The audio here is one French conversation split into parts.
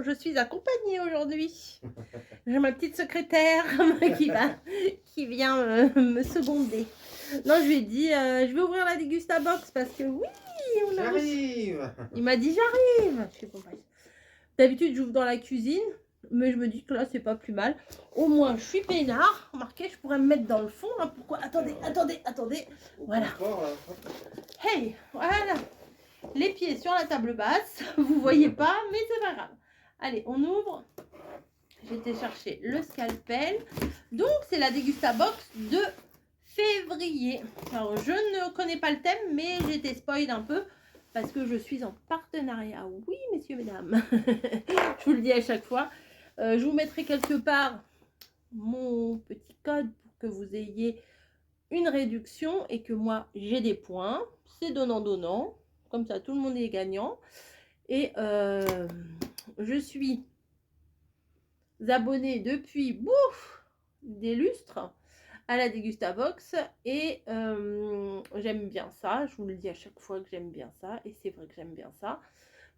je suis accompagnée aujourd'hui. J'ai ma petite secrétaire qui vient me seconder. Non, je lui ai dit, je vais ouvrir la Dégustabox parce que oui, on a reçu. J'arrive! Il m'a dit j'arrive. Je fais bon, bah, d'habitude, j'ouvre dans la cuisine, mais je me dis que là, c'est pas plus mal. Au moins, je suis peinard. Remarquez, je pourrais me mettre dans le fond. Hein. Pourquoi? Attendez, attendez, attendez. Voilà. Hey, voilà. Les pieds sur la table basse. Vous voyez pas, mais c'est pas grave. Allez, on ouvre. J'ai été chercher le scalpel. Donc, c'est la Dégustabox de février. Alors, je ne connais pas le thème, mais j'ai été spoil un peu parce que je suis en partenariat. Oui, messieurs, mesdames. Je vous le dis à chaque fois. Je vous mettrai quelque part mon petit code pour que vous ayez une réduction et que moi, j'ai des points. C'est donnant-donnant. Comme ça, tout le monde est gagnant. Et je suis abonnée depuis des lustres à la Dégustabox et j'aime bien ça. Je vous le dis à chaque fois que j'aime bien ça et c'est vrai que j'aime bien ça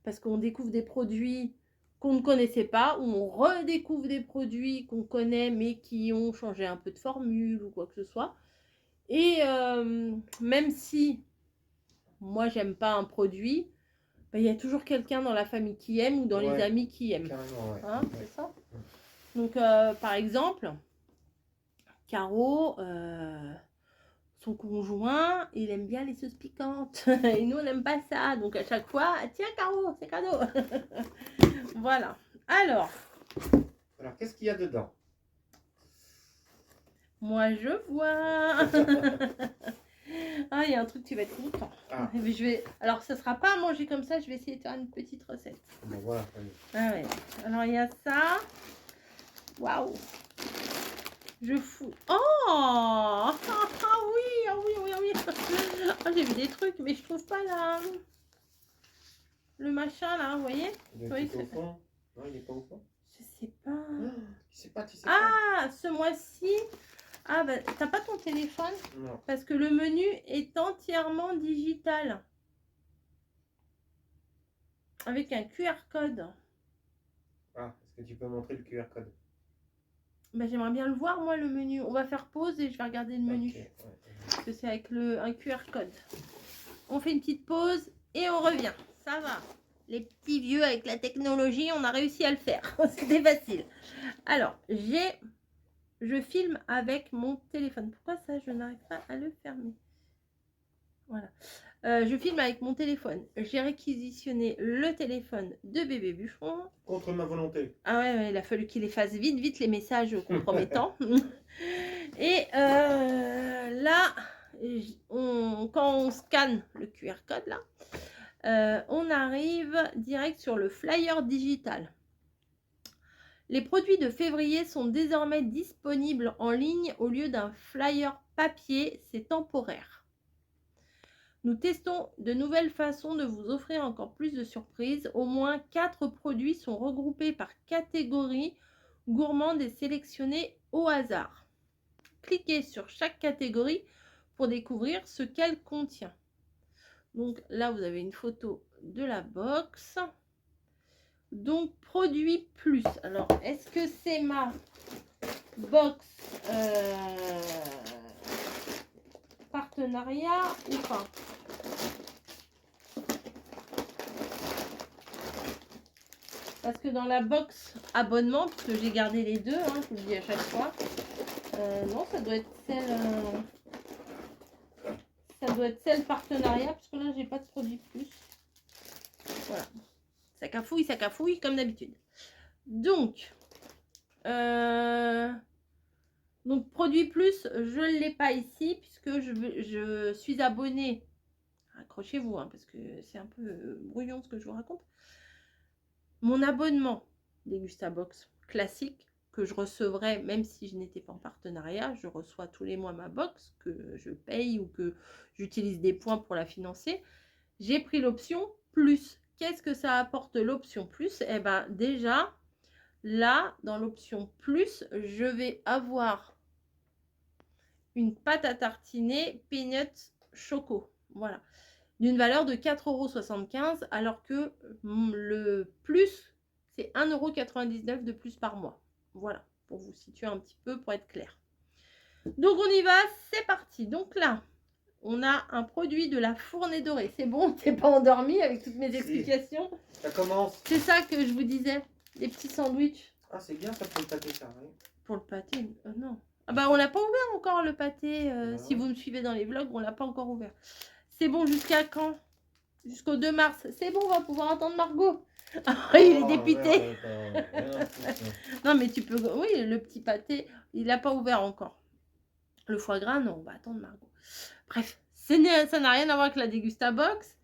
parce qu'on découvre des produits qu'on ne connaissait pas ou on redécouvre des produits qu'on connaît mais qui ont changé un peu de formule ou quoi que ce soit. Et même si moi j'aime pas un produit, bah, y a toujours quelqu'un dans la famille qui aime ou dans les amis qui aiment. Carrément, ouais. Hein, c'est ça. Donc par exemple, Caro, son conjoint, il aime bien les sauces piquantes. Et nous, on n'aime pas ça. Donc à chaque fois, tiens Caro, c'est cadeau. Voilà. Alors, qu'est-ce qu'il y a dedans? moi, je vois. Ah, il y a un truc, tu vas être content. Ah. Mais je vais... Alors, ça sera pas à manger comme ça. Je vais essayer de faire une petite recette. Bon, voilà. Ah ouais. Alors, il y a ça. Waouh. Je fous. Oh ah, oui, ah oui, oui, ah oui. Oh, j'ai vu des trucs, mais je trouve pas là. Le machin là, vous voyez? Il est au fond. Non, il n'est pas au fond. Je sais pas. Tu sais pas. Ah, ce mois-ci. Ah, bah, t'as pas ton téléphone? Non. Parce que le menu est entièrement digital. Avec un QR code. Ah, est-ce que tu peux montrer le QR code? Bah, j'aimerais bien le voir, moi, le menu. On va faire pause et je vais regarder le menu. Okay, ouais. Parce que c'est avec un QR code. On fait une petite pause et on revient. Ça va. Les petits vieux avec la technologie, on a réussi à le faire. C'était facile. Alors, je filme avec mon téléphone. Pourquoi ça, je n'arrive pas à le fermer? Voilà. Je filme avec mon téléphone. J'ai réquisitionné le téléphone de bébé Bûcheron. Contre ma volonté. Ah ouais, il a fallu qu'il efface vite les messages compromettants. Et là, quand on scanne le QR code, là, on arrive direct sur le flyer digital. Les produits de février sont désormais disponibles en ligne au lieu d'un flyer papier, c'est temporaire. Nous testons de nouvelles façons de vous offrir encore plus de surprises. Au moins 4 produits sont regroupés par catégorie gourmande et sélectionnés au hasard. Cliquez sur chaque catégorie pour découvrir ce qu'elle contient. Donc là, vous avez une photo de la box. Donc, produit plus. Alors, est-ce que c'est ma box partenariat ou pas? Parce que dans la box abonnement, parce que j'ai gardé les deux, hein, je vous le dis à chaque fois. Non, ça doit être celle... ça doit être celle partenariat, parce que là, j'ai pas de produit plus. Voilà. Ça cafouille, comme d'habitude. Donc, produit plus, je ne l'ai pas ici, puisque je suis abonnée. Accrochez-vous, hein, parce que c'est un peu brouillon ce que je vous raconte. Mon abonnement Dégustabox classique, que je recevrai même si je n'étais pas en partenariat, je reçois tous les mois ma box, que je paye ou que j'utilise des points pour la financer. J'ai pris l'option plus. Qu'est-ce que ça apporte l'option plus? Eh bien déjà, là, dans l'option plus, je vais avoir une pâte à tartiner peanuts choco. Voilà. D'une valeur de 4,75 € alors que le plus C'est 1,99 € de plus par mois. Voilà, pour vous situer un petit peu, pour être clair. Donc, on y va, c'est parti. Donc là, on a un produit de la Fournée Dorée. C'est bon, t'es pas endormi avec toutes mes Si. explications? Ça commence. C'est ça que je vous disais, les petits sandwichs. Ah, c'est bien ça pour le pâté, ça, oui. Pour le pâté, non. Ah bah, on l'a pas ouvert encore le pâté. Bah Si ouais. vous me suivez dans les vlogs, on l'a pas encore ouvert. C'est bon jusqu'à quand? Jusqu'au 2 mars. C'est bon, on va pouvoir entendre Margot. Ah, il est dépité. Non, mais tu peux... Oui, le petit pâté, il n'a pas ouvert encore. Le foie gras, non, on va attendre Margot. Bref, ça n'a rien à voir avec la Dégustabox.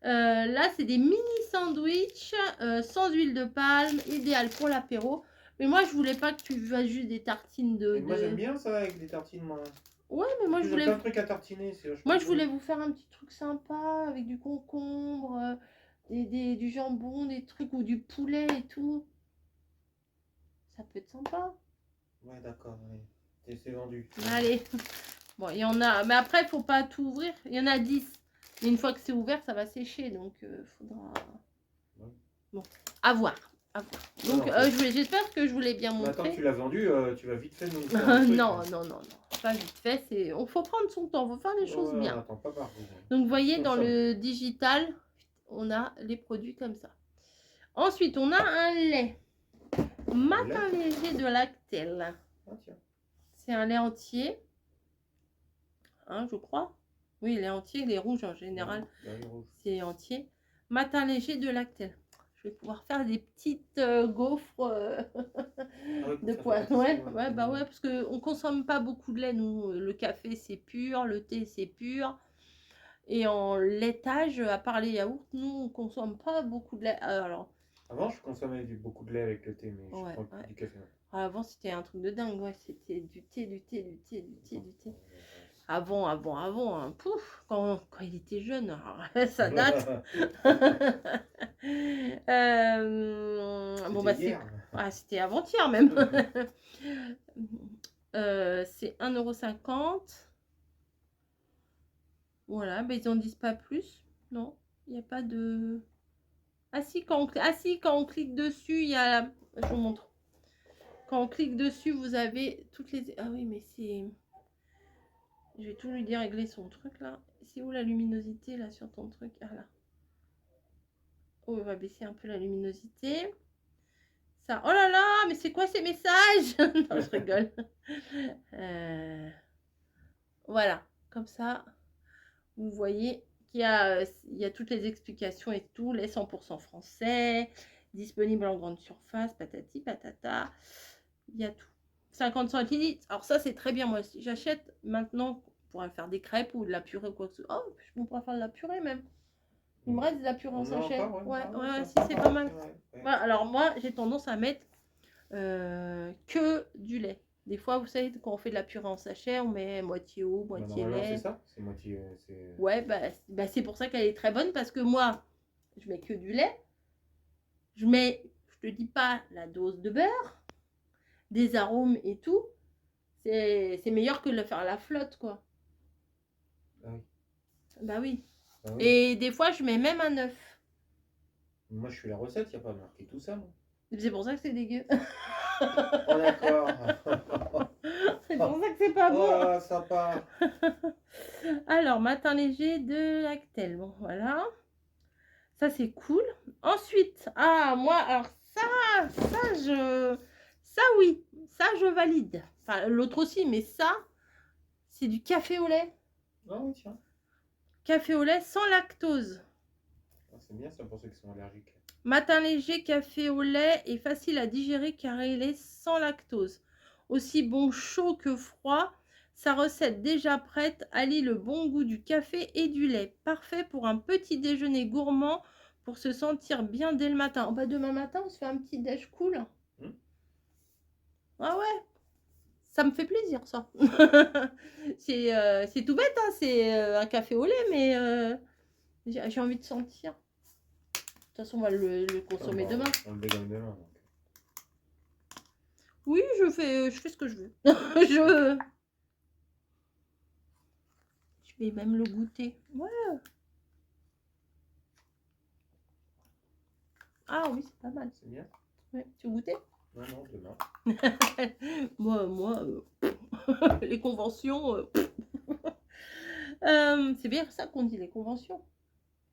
Là, c'est des mini sandwichs sans huile de palme, idéal pour l'apéro. Mais moi, je voulais pas que tu fasses juste des tartines de... Moi, j'aime bien ça avec des tartines, moi. Ouais, mais moi, je voulais... plein de trucs à tartiner. Moi, je voulais vous faire un petit truc sympa avec du concombre, du jambon, des trucs ou du poulet et tout. Ça peut être sympa. Ouais, d'accord, oui. C'est vendu. Allez. Bon, il y en a. Mais après, il faut pas tout ouvrir. Il y en a 10. Mais une fois que c'est ouvert, ça va sécher. Donc, faudra... Ouais. Bon, à voir. À voir. Donc, j'espère que je vous l'ai bien montré. Attends, tu l'as vendu, tu vas vite fait nous faire Non, un truc, non, non, non. Pas vite fait. Il faut prendre son temps. Il faut faire les choses Ouais, bien. attends, pas Margot. Donc, vous voyez, Comme dans ça. le digital, on a les produits comme ça. Ensuite, on a un lait. Matin léger de Lactel. Ah, tiens. C'est un lait entier. Hein, je crois. Oui, lait entier, lait rouge en général. C'est entier. Matin léger de Lactel. Je vais pouvoir faire des petites gaufres de poisson. Ouais, bah ouais, parce qu'on consomme pas beaucoup de lait. Nous, le café, c'est pur. Le thé, c'est pur. Et en laitage, à part les yaourts, nous, on consomme pas beaucoup de lait. Alors, avant, je consommais beaucoup de lait avec le thé, mais je prends plus du café. Avant, c'était un truc de dingue. Ouais, c'était du thé, du thé, du thé, du thé, du thé. Avant, hein. Pouf, quand il était jeune, ça date. Bon, bah, c'était avant-hier même. C'est 1,50 €. Voilà, bah, ils n'en disent pas plus. Non, il n'y a pas de... Ah si, quand on clique dessus, il y a... Je vous montre. Quand on clique dessus, vous avez toutes les... Ah oui, mais c'est... Je vais tout lui dire, régler son truc là. C'est où la luminosité là sur ton truc? Ah là. Oh, on va baisser un peu la luminosité. Ça. Oh là là, mais c'est quoi ces messages? Non, je rigole. Voilà, comme ça, vous voyez qu'il y a toutes les explications et tout, les 100% français, disponible en grande surface, patati patata. Il y a tout. 50 centilitres. Alors ça, c'est très bien. Moi, si j'achète maintenant pour faire des crêpes ou de la purée ou quoi que ce soit. Oh, je pourrais faire de la purée même. Il me reste de la purée en sachet. Ouais, si c'est pas mal. Voilà, alors moi, j'ai tendance à mettre que du lait. Des fois, vous savez, quand on fait de la purée en sachet, on met moitié eau, moitié lait. C'est ça, c'est moitié... Ouais, bah c'est pour ça qu'elle est très bonne, parce que moi, je mets que du lait. Je te dis pas la dose de beurre, des arômes et tout. C'est meilleur que de le faire à la flotte, quoi. Ah oui. Bah oui. Et des fois, je mets même un œuf. Moi, je fais la recette, il n'y a pas marqué tout ça. C'est pour ça que c'est dégueu. Oh, d'accord. C'est pour ça que c'est pas bon. Oh, sympa. Alors, matin léger de Lactel. Bon, voilà. Ça, c'est cool. Ensuite, moi, alors ça, oui. Ça, je valide. Enfin, l'autre aussi, mais ça, c'est du café au lait. Ah oui, tiens. Café au lait sans lactose. C'est bien ça pour ceux qui sont allergiques. Matin léger, café au lait est facile à digérer car il est sans lactose. Aussi bon chaud que froid, sa recette déjà prête allie le bon goût du café et du lait. Parfait pour un petit déjeuner gourmand pour se sentir bien dès le matin. Oh bah demain matin, on se fait un petit déj cool. Ah ouais, ça me fait plaisir ça. C'est tout bête, hein, c'est un café au lait, mais j'ai envie de sentir. De toute façon, on va le consommer demain. On le dégomme demain. Donc. Oui, je fais ce que je veux. Je vais même le goûter. Ouais. Ah oui, c'est pas mal. C'est bien. Ouais, tu veux goûter? Non, non, demain. Moi, les conventions, c'est bien ça qu'on dit, les conventions.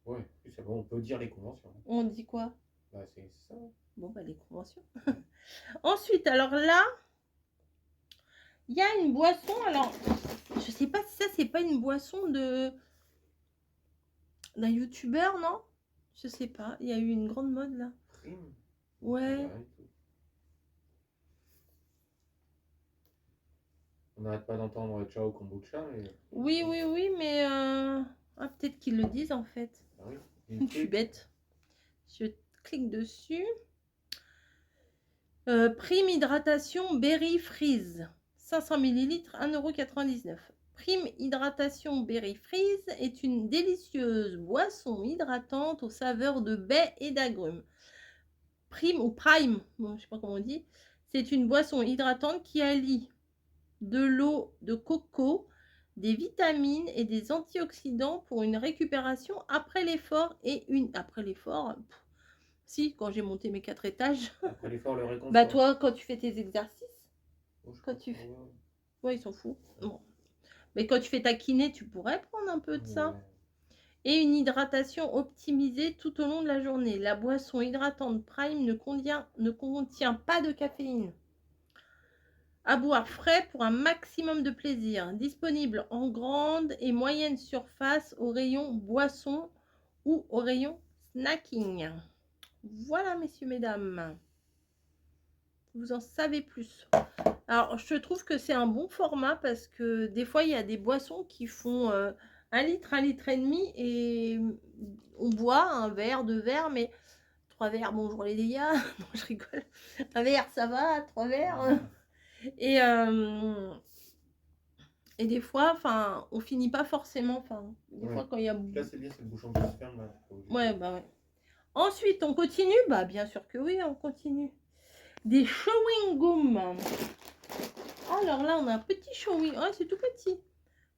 Ouais, c'est bon, on peut dire les conventions. On dit quoi? Bah, c'est ça. Bon, bah, les conventions. Ensuite, alors là, il y a une boisson. Alors, je sais pas si ça, c'est pas une boisson d'un youtubeur, non? Je sais pas. Il y a eu une grande mode là. Prime. Ouais. On n'arrête pas d'entendre ciao kombucha. Et... Oui, oui, oui, mais peut-être qu'ils le disent en fait. Ah oui, Je suis bête. Je clique dessus. Prime hydratation Berry Freeze. 500 ml, 1,99 €. Prime hydratation Berry Freeze est une délicieuse boisson hydratante aux saveurs de baies et d'agrumes. Prime ou Prime, bon, je ne sais pas comment on dit, c'est une boisson hydratante qui allie de l'eau de coco, des vitamines et des antioxydants pour une récupération après l'effort après l'effort. Si, quand j'ai monté mes 4 étages. Après l'effort, le réconfort. Bah toi, quand tu fais tes exercices, quand tu fais... Ouais, ils s'en foutent. Bon. Mais quand tu fais ta kiné, tu pourrais prendre un peu de ça. Ouais. Et une hydratation optimisée tout au long de la journée. La boisson hydratante Prime ne contient pas de caféine. À boire frais pour un maximum de plaisir. Disponible en grande et moyenne surface au rayon boisson ou au rayon snacking. Voilà, messieurs, mesdames. Vous en savez plus. Alors, je trouve que c'est un bon format parce que des fois, il y a des boissons qui font 1 litre, 1,5 litre et on boit un verre, 2 verres, mais 3 verres, bonjour les dégâts. Non, je rigole. 1 verre, ça va, 3 verres. Et des fois, enfin, on finit pas forcément. Enfin, des fois, quand il y a... Là, c'est bien, c'est le bouchon qui se ferme. Là. Ouais, bah ouais. Ensuite, on continue? Bah, bien sûr que oui, on continue. Des chewing gum. Alors là, on a un petit chewing. Oh, c'est tout petit.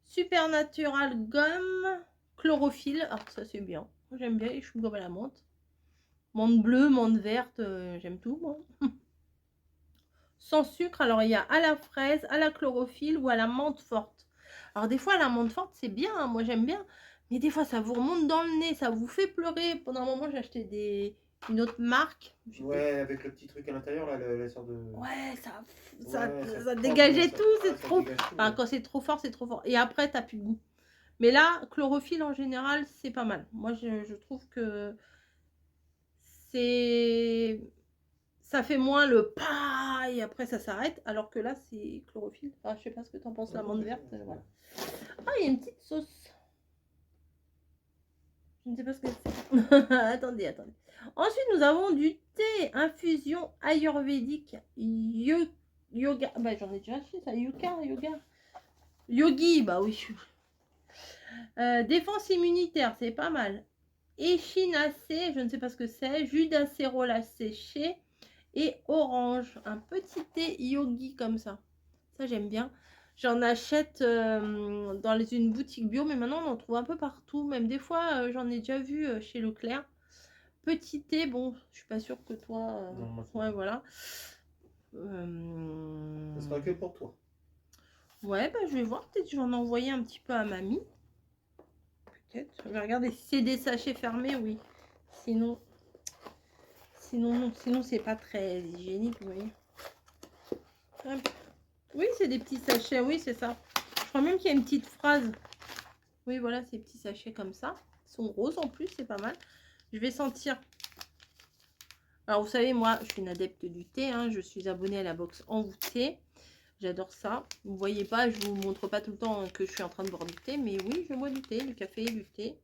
Supernatural Gum. Chlorophylle. Alors ça, c'est bien. J'aime bien les chewing gum à la menthe. Menthe bleue, menthe verte. J'aime tout, moi. Sans sucre. Alors, il y a à la fraise, à la chlorophylle ou à la menthe forte. Alors, des fois, la menthe forte, c'est bien. Hein, moi, j'aime bien. Mais des fois, ça vous remonte dans le nez. Ça vous fait pleurer. Pendant un moment, j'ai acheté une autre marque. Ouais, avec le petit truc à l'intérieur, là, la sorte de... Ouais, ça dégageait tout, c'est trop... Enfin, quand c'est trop fort, c'est trop fort. Et après, t'as plus de goût. Mais là, chlorophylle, en général, c'est pas mal. Moi, je trouve que c'est... Ça fait moins le pa et après, ça s'arrête. Alors que là, c'est chlorophylle. Enfin, je sais pas ce que t'en penses, la menthe verte. Voilà. Ah, il y a une petite sauce. Je ne sais pas ce que c'est. attendez. Ensuite, nous avons du thé infusion ayurvédique yoga. Bah, j'en ai déjà acheté ça. Yogi, bah oui. Défense immunitaire, c'est pas mal. Échinacée, je ne sais pas ce que c'est. Jus d'acérola séché et orange. Un petit thé yogi comme ça. Ça, j'aime bien. J'en achète dans une boutique bio, mais maintenant on en trouve un peu partout. Même des fois, j'en ai déjà vu chez Leclerc. Petit thé, bon, je suis pas sûre que toi... Non, ouais, voilà. Ça sera que pour toi. Ouais, bah, je vais voir. Peut-être que j'en ai envoyé un petit peu à mamie. Peut-être. Je vais regarder si c'est des sachets fermés, oui. Sinon, c'est pas très hygiénique, vous voyez. Hop. Oui, c'est des petits sachets, oui, c'est ça. Je crois même qu'il y a une petite phrase. Oui, voilà, ces petits sachets comme ça. Ils sont roses en plus, c'est pas mal. Je vais sentir. Alors, vous savez, moi, je suis une adepte du thé. Hein. Je suis abonnée à la box envoûtée. J'adore ça. Vous voyez pas, je vous montre pas tout le temps que je suis en train de boire du thé. Mais oui, je bois du thé, du café, du thé.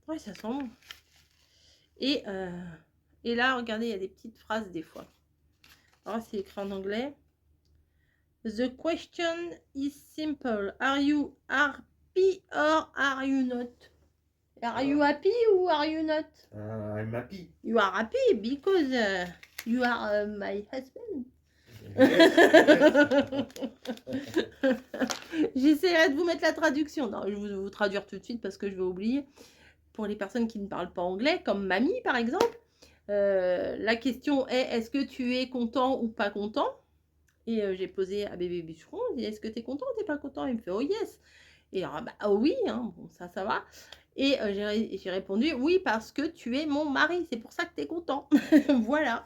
Ouais, ça sent bon. Et là, regardez, il y a des petites phrases des fois. Alors, c'est écrit en anglais. The question is simple. Are you happy or are you not? Are you happy or are you not? I'm happy. You are happy because you are my husband. J'essaierai de vous mettre la traduction. Non, je vais vous traduire tout de suite parce que je vais oublier. Pour les personnes qui ne parlent pas anglais, comme mamie par exemple. La question est, est-ce que tu es content ou pas content? Et j'ai posé à bébé bûcheron, j'ai dit: «Est-ce que tu es content ou tu es pas content?» Il me fait: «Oh yes!» et alors, bah, oh oui, hein, bon ça va. Et j'ai répondu: «Oui, parce que tu es mon mari, c'est pour ça que tu es content». Voilà.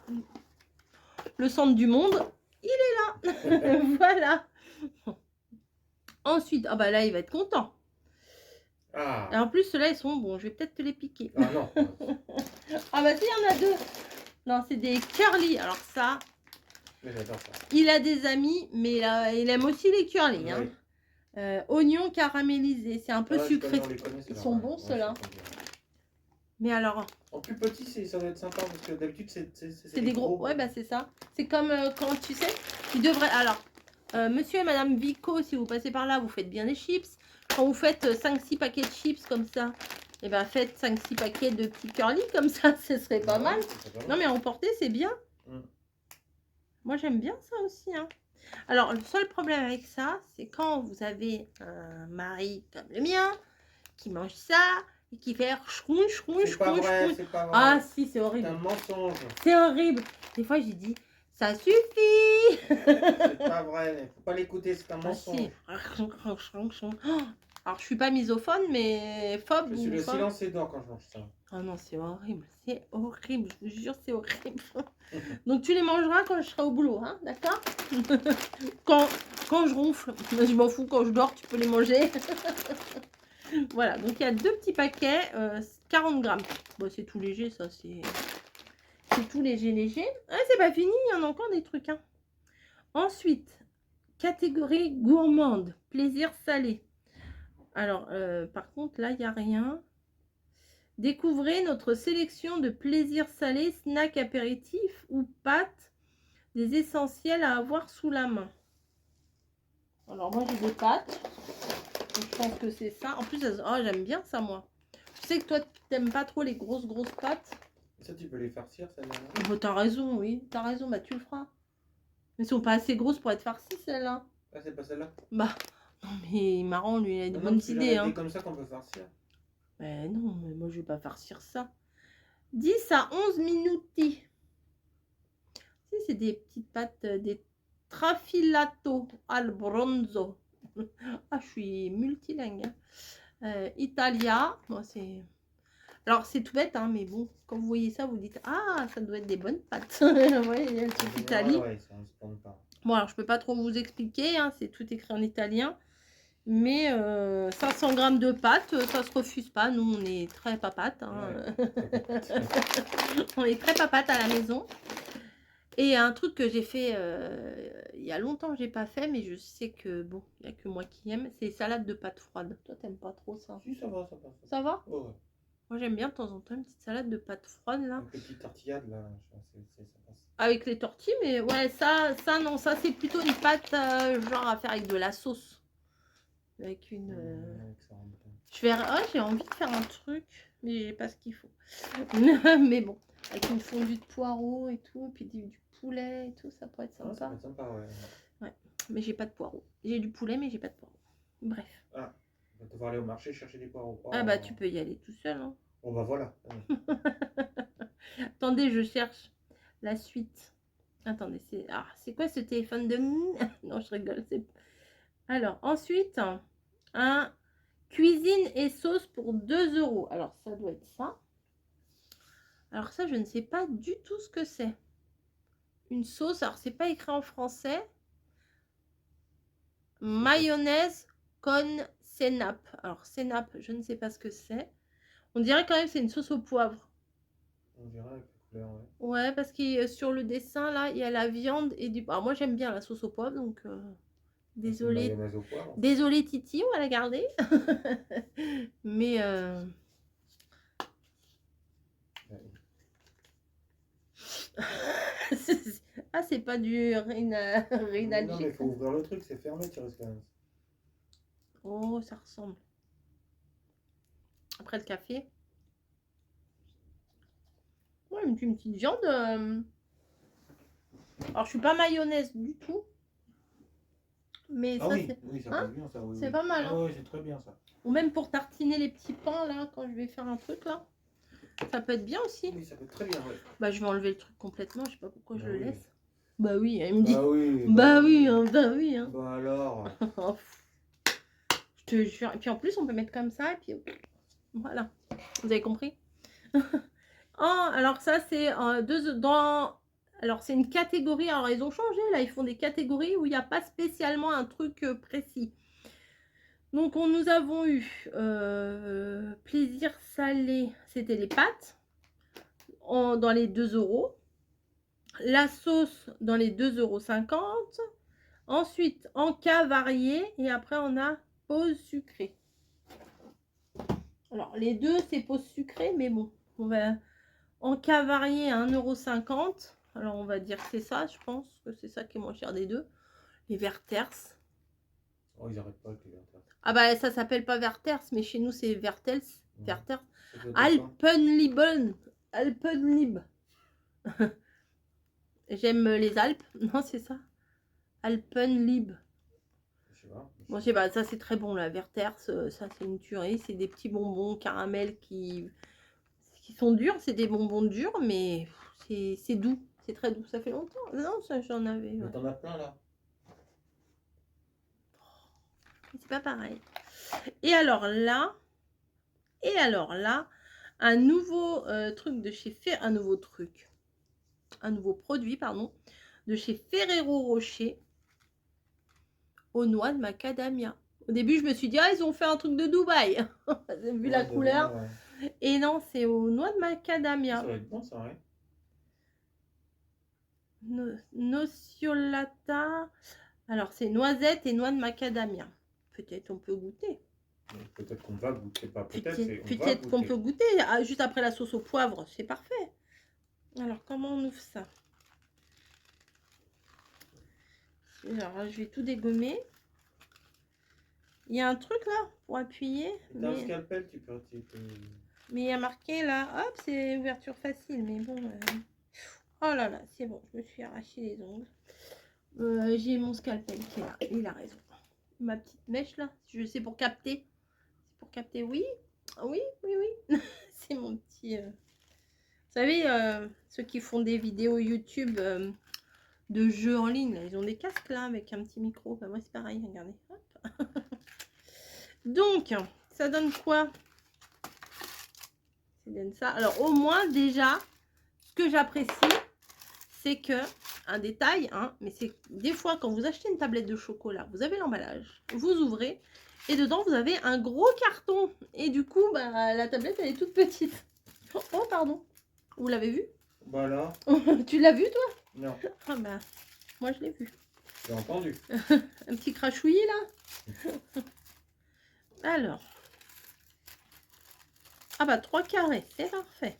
Le centre du monde, il est là. Voilà. Ensuite, ah bah là, il va être content. Ah. Et en plus, ceux-là, ils sont bons, je vais peut-être te les piquer. Ah non. Ah bah si, il y en a 2. Non, c'est des curly. Alors ça, Mais j'adore ça. il a des amis, mais il aime aussi les curly. Hein. Oui. Oignons caramélisés, c'est un peu sucré. On les connaît, Ils sont bons ceux-là. Mais alors, en plus petit, ça doit être sympa parce que d'habitude c'est des gros. Ouais, bah c'est ça. C'est comme quand tu sais, tu devrais. Alors, monsieur et madame Vico, si vous passez par là, vous faites bien des chips. Quand vous faites 5-6 paquets de chips comme ça, et ben faites 5-6 paquets de petits curly comme ça, ce serait pas mal. Non, mais à emporter, c'est bien. Moi, j'aime bien ça aussi. Hein. Alors, le seul problème avec ça, c'est quand vous avez un mari comme le mien qui mange ça et qui fait chrouin, chrouin, chrouin, chrouin. C'est pas vrai. Ah si, c'est horrible. C'est un mensonge. C'est horrible. Des fois, j'ai dit, ça suffit. C'est pas vrai. Faut pas l'écouter, c'est un mensonge. Ah, si. Alors, je suis pas misophone, mais phobe. Je suis le silence et d'or quand je mange ça. Oh non, c'est horrible. C'est horrible. Je vous jure, c'est horrible. Donc, tu les mangeras quand je serai au boulot, hein, d'accord? Quand je ronfle. Je m'en fous, quand je dors, tu peux les manger. Voilà, donc il y a 2 petits paquets, 40 grammes. Bon, c'est tout léger, ça, c'est tout léger. Ah, c'est pas fini, il y en a encore des trucs. Hein. Ensuite, catégorie gourmande, plaisir salé. Alors, par contre, là, il n'y a rien. Découvrez notre sélection de plaisirs salés, snacks apéritifs ou pâtes, des essentiels à avoir sous la main. Alors, moi, j'ai des pâtes. Donc, je pense que c'est ça. En plus, oh, j'aime bien ça, moi. Je sais que toi, tu n'aimes pas trop les grosses pâtes. Ça, tu peux les farcir, celle-là. Oh, t'as raison, oui. T'as raison, bah tu le feras. Mais elles sont pas assez grosses pour être farcies, celles-là. Ah, c'est pas celle-là? Bah, non, mais marrant, lui, il a de bonnes idées. Hein. Comme ça qu'on peut farcir. Mais non, mais moi, je vais pas farcir ça. 10 à 11 minutes. Si, c'est des petites pâtes, des trafilato al bronzo. Ah, je suis multilingue. Hein. Italia. Bon, c'est... Alors, c'est tout bête, hein, mais bon, quand vous voyez ça, vous dites, ah, ça doit être des bonnes pâtes. Ouais, c'est Italie. Ouais, ça ne se prend pas. Bon, alors, je peux pas trop vous expliquer, hein, c'est tout écrit en italien. Mais 500 grammes de pâtes, ça se refuse pas. Nous, on est très papates. Hein. Ouais. On est très papates à la maison. Et un truc que j'ai fait il y a longtemps que j'ai pas fait, mais je sais que bon, il n'y a que moi qui aime, c'est salade de pâtes froides. Toi, t'aimes pas trop ça? Si, ça va, ça passe. Ça va? Ouais, ouais. Moi, j'aime bien de temps en temps une petite salade de pâtes froides là. Avec les petites tortillades là, ça passe. Avec les tortilles, mais ouais, ça non, ça c'est plutôt une pâte genre à faire avec de la sauce. Avec une. Je vais. Oh, j'ai envie de faire un truc, mais j'ai pas ce qu'il faut. Mais bon, avec une fondue de poireaux et tout, puis du poulet et tout, ça pourrait être sympa. Ça pourrait être sympa, ouais. Ouais, mais j'ai pas de poireaux. J'ai du poulet, mais j'ai pas de poireaux. Bref. Ah, on va devoir aller au marché chercher des poireaux. Oh. Ah bah tu peux y aller tout seul. Hein. Bon bah voilà. Attendez, je cherche la suite. Attendez, c'est quoi ce téléphone de... Non, je rigole. Alors, ensuite, un cuisine et sauce pour 2 €. Alors, ça doit être ça. Alors ça, je ne sais pas du tout ce que c'est. Une sauce, alors c'est pas écrit en français. Mayonnaise con sénap. Alors, sénap, je ne sais pas ce que c'est. On dirait quand même que c'est une sauce au poivre. On dirait avec la couleur, ouais. Ouais, parce que sur le dessin, là, il y a la viande et du... Alors, moi, j'aime bien la sauce au poivre, donc... Désolée. Désolée, Titi, on va la garder. Mais... Ah, c'est pas du Rinaldi. Non, mais il faut ouvrir le truc, c'est fermé, tu risques. Oh, ça ressemble. Après le café. Ouais, une petite viande. Alors, je suis pas mayonnaise du tout. Mais ah ça, oui, c'est... oui, ça hein, passe bien, ça. Oui, c'est pas mal. Hein. Ah oui, c'est très bien, ça. Ou même pour tartiner les petits pains, là, quand je vais faire un truc, là. Ça peut être bien aussi. Oui, ça peut être très bien, ouais. Bah, je vais enlever le truc complètement. Je sais pas pourquoi je Bah le oui. laisse. Bah oui, elle me dit. Bah oui. Bah oui, hein, bah oui. Hein. Bah alors. Je te jure. Et puis en plus, on peut mettre comme ça. Et puis voilà. Vous avez compris? Oh, alors ça, c'est dans... Alors, c'est une catégorie. Alors, ils ont changé, là. Ils font des catégories où il n'y a pas spécialement un truc précis. Donc, nous avons eu plaisir salé. C'était les pâtes dans les 2 €. La sauce dans les 2,50 €. Ensuite, en cas varié. Et après, on a pause sucrée. Alors, les deux, c'est pause sucrée. Mais bon, on va... En cas varié à 1,50 €. Alors, on va dire que c'est ça, je pense que c'est ça qui est moins cher des deux. Les Werthers. Oh, ils arrêtent pas avec les Werthers. Ah bah, ça s'appelle pas Werthers, mais chez nous, c'est Werthers. Ouais. Werthers. Alpenlieb. Alpenlieb. J'aime les Alpes. Non, c'est ça. Alpenlieb. Je sais pas. Bon, je sais pas, ça c'est très bon, la Werthers. Ça, c'est une tuerie. C'est des petits bonbons caramel qui sont durs. C'est des bonbons durs, mais c'est doux. C'est très doux. Ça fait longtemps. Non, ça j'en avais. Mais Ouais. t'en as plein là. C'est pas pareil. Et alors là, un nouveau truc de chez un nouveau produit, pardon, de chez Ferrero Rocher aux noix de macadamia. Au début, je me suis dit, ah, ils ont fait un truc de Dubaï, vu la couleur. Ouais. Et non, c'est aux noix de macadamia. Ça va être bon, ça, ouais. Nociolata. Alors, c'est noisettes et noix de macadamia. Peut-être on peut goûter. Peut-être qu'on va goûter, pas peut-être. Peut-être qu'on peut goûter. Ah, juste après la sauce au poivre, c'est parfait. Alors, comment on ouvre ça? Alors, je vais tout dégommer. Il y a un truc là pour appuyer. T'as un scalpel, tu peux. Mais il y a marqué là, hop, c'est ouverture facile. Mais bon, oh là là, c'est bon, je me suis arraché les ongles. J'ai mon scalpel qui est là, il a raison. Ma petite mèche là, je sais pour capter. C'est pour capter, oui. Oui. C'est mon petit... Vous savez, ceux qui font des vidéos YouTube de jeux en ligne, là, ils ont des casques là avec un petit micro. Bah, moi, c'est pareil, regardez. Hop. Donc, ça donne quoi? Ça donne ça. Alors, au moins, déjà, ce que j'apprécie, c'est que, un détail, hein, mais c'est des fois, quand vous achetez une tablette de chocolat, vous avez l'emballage, vous ouvrez, et dedans, vous avez un gros carton. Et du coup, bah, la tablette, elle est toute petite. Oh, pardon. Vous l'avez vu? Voilà. Tu l'as vu, toi? Non. Ah bah, moi, je l'ai vu. J'ai entendu. Un petit crachouillis, là. Alors. Ah bah, 3 carrés, c'est parfait.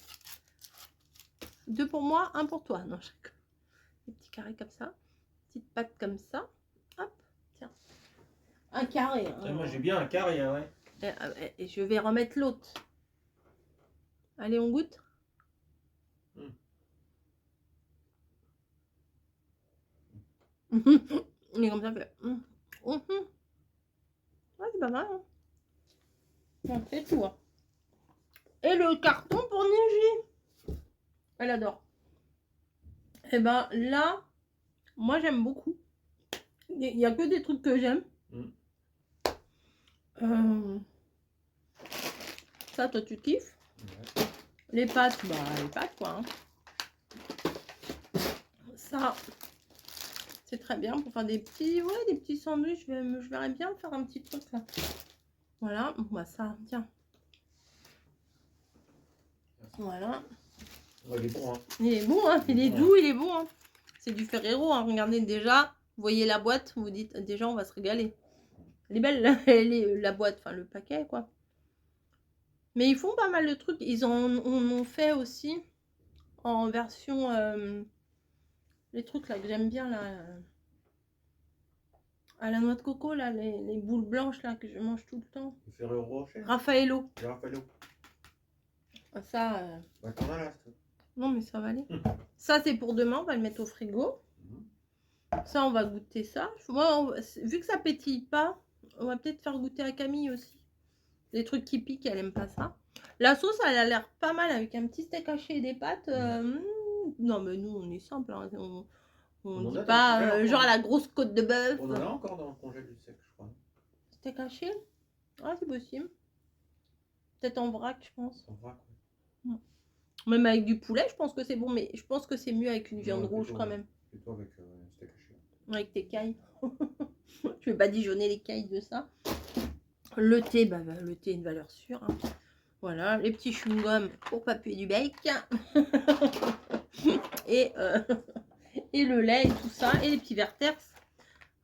2 pour moi, 1 pour toi. Non, des petits carrés comme ça. Petite patte comme ça. Hop, tiens. Un carré. Hein. Moi, j'ai bien un carré, ouais. Et je vais remettre l'autre. Allez, on goûte. Il est comme ça. Ouais, c'est pas mal. Hein. On fait tout. Hein. Et le carton pour Niji. Elle adore. Et ben là, moi j'aime beaucoup. Il n'y a que des trucs que j'aime. Ça, toi, tu kiffes. Ouais. Les pâtes, bah les pâtes quoi. Hein. Ça, c'est très bien pour faire des petits, des petits sandwichs. Je verrais bien faire un petit truc là. Voilà, bah ça, tiens. Voilà. Ouais, il est bon, hein. Il est bon, hein. Il est doux, il est bon. Hein. C'est du Ferrero, hein. Regardez déjà, vous voyez la boîte, vous dites déjà on va se régaler. Elle est belle, la boîte, enfin le paquet quoi. Mais ils font pas mal de trucs. Ils en ont fait aussi en version les trucs là que j'aime bien là. À la noix de coco là, les boules blanches là que je mange tout le temps. Le Ferrero Rocher. Raffaello. Ça. Bah, t'en as là. Non mais ça va aller. Ça c'est pour demain, on va le mettre au frigo. Ça on va goûter ça. Moi, vu que ça pétille pas, on va peut-être faire goûter à Camille aussi. Des trucs qui piquent, elle aime pas ça. La sauce, elle a l'air pas mal avec un petit steak haché et des pâtes. Non, mais nous, on est simple. Hein. On en dit a dans le pas congèle genre encore. la grosse côte de bœuf. On en a encore dans le congèle du sec, je crois. Steak haché? Ah, c'est possible. Peut-être en vrac, je pense. En vrac, ouais. Même avec du poulet, je pense que c'est bon, mais je pense que c'est mieux avec une viande Ouais, rouge plutôt, quand même. Plutôt avec un steak haché. Avec tes cailles. Je vais badigeonner les cailles de ça. Le thé, bah, le thé est une valeur sûre. Hein. Voilà, les petits chewing-gums pour pas puer du bec. et le lait et tout ça. Et les petits Werther's.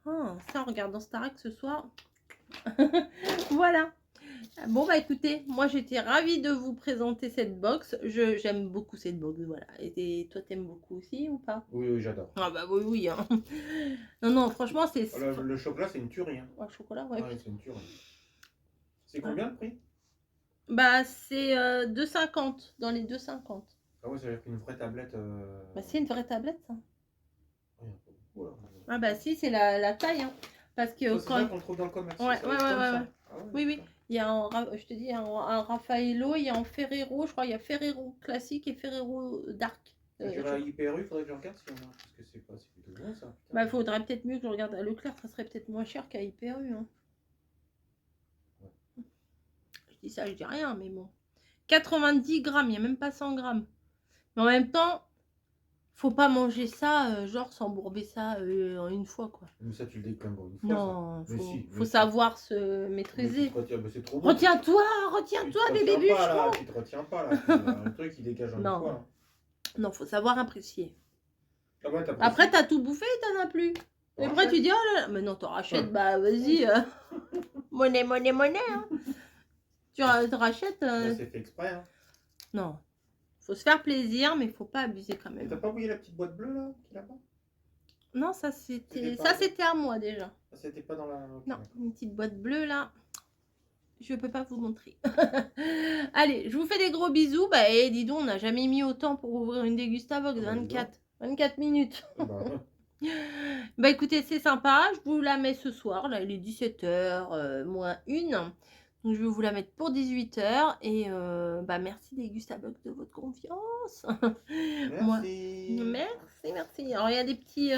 Ah, ça, en regardant Starac ce soir. Voilà. Bon, bah écoutez, moi j'étais ravie de vous présenter cette box. J'aime beaucoup cette box, voilà. Et toi, t'aimes beaucoup aussi ou pas? Oui, oui, j'adore. Ah bah oui, oui. Hein. Non, non, franchement, c'est... Le chocolat, c'est une tuerie. Hein. Ouais, chocolat, ouais. Ouais, c'est une tuerie. C'est combien le prix? Bah c'est 2,50, dans les 2,50. Ah ouais, ça veut dire qu'une vraie tablette... Bah c'est une vraie tablette, ça. Ouais, Ah bah si, c'est la taille, hein. Parce que ça, c'est ça qu'on trouve dans le commerce. Ouais. Ah ouais, oui. Il y a je te dis, un Raffaello, il y a en Ferrero, je crois, il y a Ferrero classique et Ferrero Dark. J'irai à IPRU, il faudrait que je regarde si on a. Parce que c'est plutôt loin ça. Putain. Bah, faudrait peut-être mieux que je regarde à Leclerc, ça serait peut-être moins cher qu'à IPRU. Hein. Ouais. Je dis ça, je dis rien, mais bon. 90 grammes, il n'y a même pas 100 grammes. Mais en même temps, faut pas manger ça, genre s'embourber ça en une fois, quoi. Mais ça, tu le déclines une fois. Non, il faut savoir se maîtriser. C'est trop bon. Retiens-toi, bébé bûcheron. Tu te retiens pas, là. Le truc, il dégage en une fois. Là. Non, faut savoir apprécier. Ah ouais, après, t'as tout bouffé et t'en as plus. Et après, tu dis, oh là là, mais non, t'en rachètes, bah vas-y. Monnaie. Hein. Tu rachètes. C'est fait exprès. Hein. Non. Faut se faire plaisir, mais faut pas abuser quand même. T'as pas oublié la petite boîte bleue là qu'il a pas? Non, ça c'était à moi déjà. Ça c'était pas dans la. Non, une petite boîte bleue là. Je peux pas vous montrer. Allez, je vous fais des gros bisous. Bah, et dis donc, on n'a jamais mis autant pour ouvrir une Dégustabox. 24 minutes. Bah écoutez, c'est sympa. Je vous la mets ce soir. Là, il est 17h moins 1. Donc, je vais vous la mettre pour 18h. Et bah, merci Dégustabox de votre confiance. Merci. Merci. Alors, il y a des petits...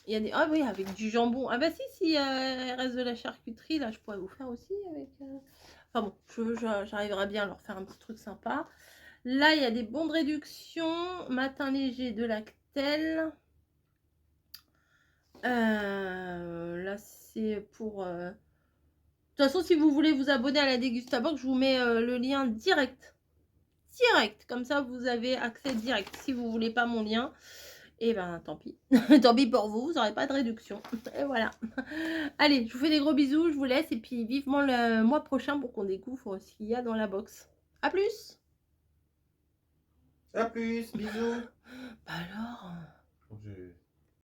Il y a des... Ah oui, avec du jambon. Ah bah si, il reste de la charcuterie, là, je pourrais vous faire aussi avec... Enfin bon, j'arriverai bien à leur faire un petit truc sympa. Là, il y a des bons de réduction. Matin léger de Lactel. Là, c'est pour... De toute façon, si vous voulez vous abonner à la Dégustabox, je vous mets le lien direct. Comme ça, vous avez accès direct. Si vous voulez pas mon lien... Et ben tant pis. Tant pis pour vous, vous n'aurez pas de réduction. Et voilà. Allez, je vous fais des gros bisous, je vous laisse. Et puis vivement le mois prochain pour qu'on découvre ce qu'il y a dans la box. A plus. A plus, bisous. Bah alors.